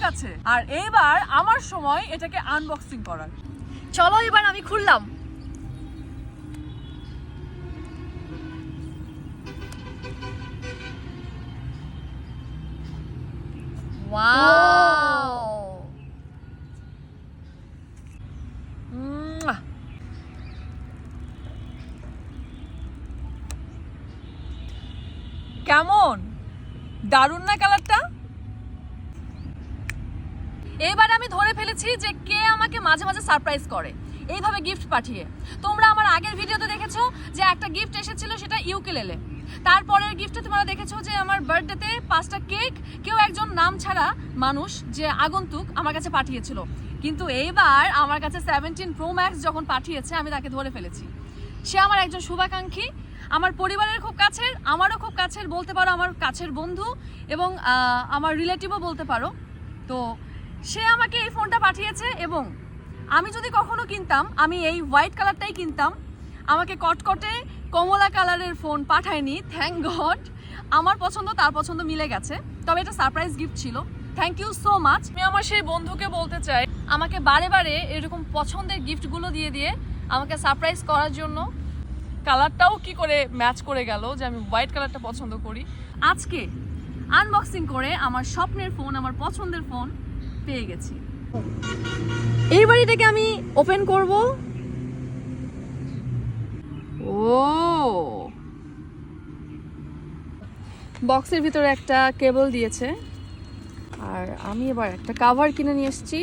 কাছে, আর এইবার আমার সময় এটাকে আনবক্সিং করার। চলো এবার আমি খুললাম। ওয়াও, কেমন দারুণ না কালারটা? এবার আমি ধরে ফেলেছি যে কে আমাকে মাঝে মাঝে সারপ্রাইজ করে এইভাবে গিফট পাঠিয়ে। তোমরা আমার আগের ভিডিওতে দেখেছো যে একটা গিফট এসেছিল, সেটা ইউকেলেলে। তারপরের গিফটে তোমরা দেখেছো যে আমার বার্থডেতে 5টা কেক কেউ একজন নাম ছাড়া মানুষ যে আগন্তুক আমার কাছে পাঠিয়েছিল। কিন্তু এইবার আমার কাছে 17 Pro Max যখন পাঠিয়েছে, আমি তাকে ধরে ফেলেছি। সে আমার একজন শুভাকাঙ্ক্ষী, আমার পরিবারের খুব কাছের, আমারও খুব কাছের বলতে পারো, আমার কাছের বন্ধু এবং আমার রিলেটিভও বলতে পারো। তো সে আমাকে এই ফোনটা পাঠিয়েছে, এবং আমি যদি কখনো কিনতাম আমি এই হোয়াইট কালারটাই কিনতাম। আমাকে কটকটে কমলা কালারের ফোন পাঠায়নি, থ্যাংক গড। আমার পছন্দ তার পছন্দ মিলে গেছে, তবে এটা সারপ্রাইজ গিফট ছিল। Thank you so much. আমি আমার সেই বন্ধুকে বলতে চাই, আমাকে বারে বারে এরকম পছন্দের গিফটগুলো দিয়ে দিয়ে আমাকে সারপ্রাইজ করার জন্য। কালারটাও কি করে ম্যাচ করে গেল যে আমি হোয়াইট কালারটা পছন্দ করি। আজকে আনবক্সিং করে আমার স্বপ্নের ফোন, আমার পছন্দের ফোন পেয়ে গেছি। এইবার এটাকে আমি ওপেন করব। ও, বক্সের ভিতরে একটা কেবল দিয়েছে, আর আমি এবার একটা কভার কিনে নিয়ে এসেছি।